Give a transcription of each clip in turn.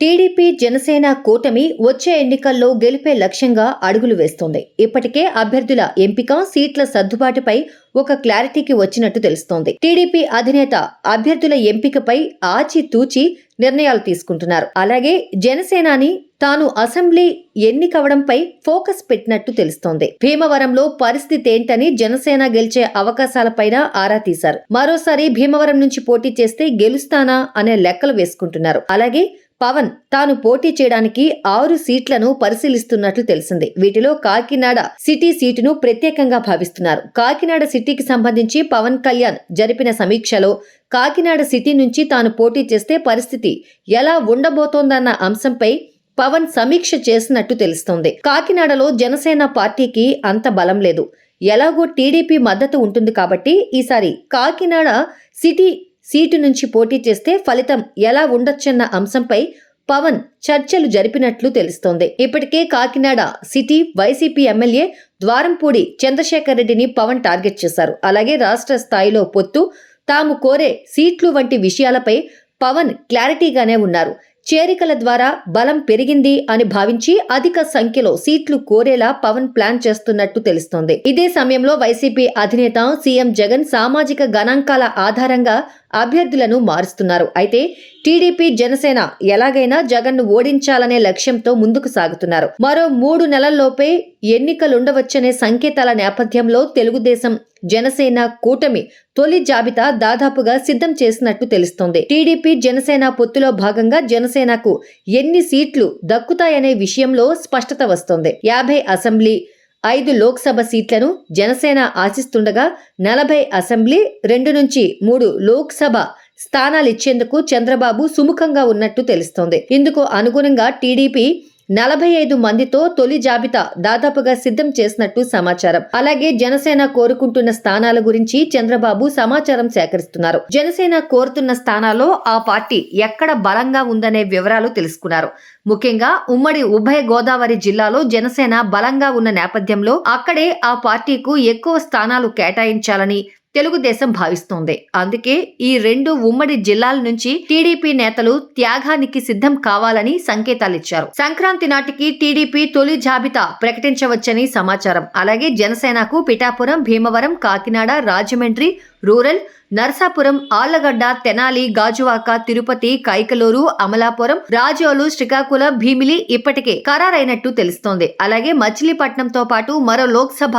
TDP Janasena కూటమి వచ్చే ఎన్నికల్లో గెలిపే లక్ష్యంగా అడుగులు వేస్తోంది. ఇప్పటికే అభ్యర్థుల ఎంపిక, సీట్ల సర్దుబాటుపై ఒక క్లారిటీకి వచ్చినట్టు తెలుస్తోంది. టీడీపీ అధినేత అభ్యర్థుల ఎంపికపై ఆచితూచి నిర్ణయాలు తీసుకుంటున్నారు. అలాగే జనసేనాని తాను అసెంబ్లీ ఎన్నికవడంపై ఫోకస్ పెట్టినట్టు తెలుస్తోంది. భీమవరంలో పరిస్థితి ఏంటని జనసేన గెలిచే అవకాశాలపైన ఆరా తీశారు. మరోసారి భీమవరం నుంచి పోటీ చేస్తే గెలుస్తానా అనే లెక్కలు వేసుకుంటున్నారు. అలాగే పవన్ తాను పోటీ చేయడానికి 6 సీట్లను పరిశీలిస్తున్నట్లు తెలిసింది. వీటిలో కాకినాడ సిటీ సీటును ప్రత్యేకంగా భావిస్తున్నారు. కాకినాడ సిటీకి సంబంధించి పవన్ కళ్యాణ్ జరిపిన సమీక్షలో కాకినాడ సిటీ నుంచి తాను పోటీ చేస్తే పరిస్థితి ఎలా ఉండబోతోందన్న అంశంపై పవన్ సమీక్ష చేసినట్టు తెలుస్తోంది. కాకినాడలో జనసేన పార్టీకి అంత బలం లేదు. ఎలాగో టీడీపీ మద్దతు ఉంటుంది కాబట్టి ఈసారి కాకినాడ సిటీ సీటు నుంచి పోటీ చేస్తే ఫలితం ఎలా ఉండొచ్చన్న అంశంపై పవన్ చర్చలు జరిపినట్లు తెలుస్తోంది. ఇప్పటికే కాకినాడ సిటీ వైసీపీ ఎమ్మెల్యే ద్వారంపూడి చంద్రశేఖర్ రెడ్డిని పవన్ టార్గెట్ చేశారు. అలాగే రాష్ట్ర స్థాయిలో పొత్తు, తాము కోరే సీట్లు వంటి విషయాలపై పవన్ క్లారిటీగానే ఉన్నారు. చేరికల ద్వారా బలం పెరిగింది అని భావించి అధిక సంఖ్యలో సీట్లు కోరేలా పవన్ ప్లాన్ చేస్తున్నట్టు తెలుస్తోంది. ఇదే సమయంలో వైసీపీ అధినేత సీఎం జగన్ సామాజిక గణాంకాల ఆధారంగా అభ్యర్థులను మారుస్తున్నారు. అయితే టీడీపీ జనసేన ఎలాగైనా జగన్ను ఓడించాలనే లక్ష్యంతో ముందుకు సాగుతున్నారు. మరో 3 నెలల్లోపే ఎన్నికలుండవచ్చనే సంకేతాల నేపథ్యంలో తెలుగుదేశం జనసేన కూటమి తొలి జాబితా దాదాపుగా సిద్ధం చేసినట్టు తెలుస్తోంది. టీడీపీ జనసేన పొత్తులో భాగంగా జనసేనకు ఎన్ని సీట్లు దక్కుతాయనే విషయంలో స్పష్టత వస్తోంది. 50 అసెంబ్లీ, 5 లోక్సభ సీట్లను జనసేన ఆశిస్తుండగా 40 అసెంబ్లీ, 2 నుంచి 3 లోక్సభ స్థానాలిచ్చేందుకు చంద్రబాబు సుముఖంగా ఉన్నట్టు తెలుస్తోంది. ఇందుకు అనుగుణంగా టీడీపీ 45 మందితో తొలి జాబితా దాదాపుగా సిద్ధం చేసినట్టు సమాచారం. అలాగే జనసేన కోరుకుంటున్న స్థానాల గురించి చంద్రబాబు సమాచారం సేకరిస్తున్నారు. జనసేన కోరుతున్న స్థానాల్లో ఆ పార్టీ ఎక్కడ బలంగా ఉందనే వివరాలు తెలుసుకున్నారు. ముఖ్యంగా ఉమ్మడి ఉభయ గోదావరి జిల్లాలో జనసేన బలంగా ఉన్న నేపథ్యంలో అక్కడే ఆ పార్టీకు ఎక్కువ స్థానాలు కేటాయించాలని తెలుగుదేశం భావిస్తోంది. అందుకే ఈ 2 ఉమ్మడి జిల్లాల నుంచి టీడీపీ నేతలు త్యాగానికి సిద్ధం కావాలని సంకేతాలిచ్చారు. సంక్రాంతి నాటికి టీడీపీ తొలి జాబితా ప్రకటించవచ్చని సమాచారం. అలాగే జనసేనకు పిఠాపురం, భీమవరం, కాకినాడ, రాజమండ్రి రూరల్, నర్సాపురం, ఆళ్లగడ్డ, తెనాలి, గాజువాక, తిరుపతి, కైకలూరు, అమలాపురం, రాజోలు, శ్రీకాకుళం, భీమిలి ఇప్పటికే ఖరారైనట్టు తెలుస్తోంది. అలాగే మచిలీపట్నంతో పాటు మరో లోక్సభ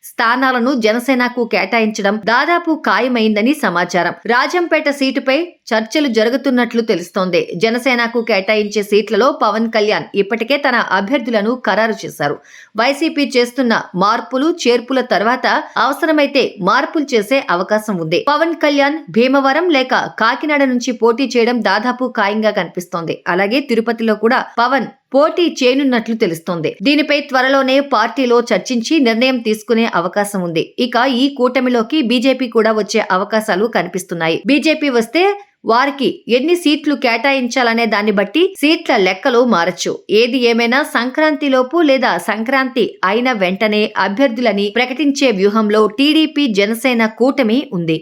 స్థానాలను జనసేనకు కేటాయించడం దాదాపు ఖాయమైందని సమాచారం. రాజంపేట సీటుపై చర్చలు జరుగుతున్నట్లు తెలుస్తోంది. జనసేనకు కేటాయించే సీట్లలో పవన్ కళ్యాణ్ ఇప్పటికే తన అభ్యర్థులను ఖరారు చేశారు. వైసీపీ చేస్తున్న మార్పులు చేర్పుల తర్వాత అవసరమైతే మార్పులు చేసే అవకాశం ఉంది. పవన్ కళ్యాణ్ భీమవరం లేక కాకినాడ నుంచి పోటీ చేయడం దాదాపు ఖాయంగా కనిపిస్తోంది. అలాగే తిరుపతిలో కూడా పవన్ పోటీ చేయనున్నట్లు తెలుస్తోంది. దీనిపై త్వరలోనే పార్టీలో చర్చించి నిర్ణయం తీసుకునే అవకాశం ఉంది. ఇక ఈ కూటమిలోకి బీజేపీ కూడా వచ్చే అవకాశాలు కనిపిస్తున్నాయి. బీజేపీ వస్తే వారికి ఎన్ని సీట్లు కేటాయించాలనే దాన్ని బట్టి సీట్ల లెక్కలు మారచ్చు. ఏది ఏమైనా సంక్రాంతిలోపు లేదా సంక్రాంతి అయిన వెంటనే అభ్యర్థులని ప్రకటించే వ్యూహంలో టీడీపీ జనసేన కూటమి ఉంది.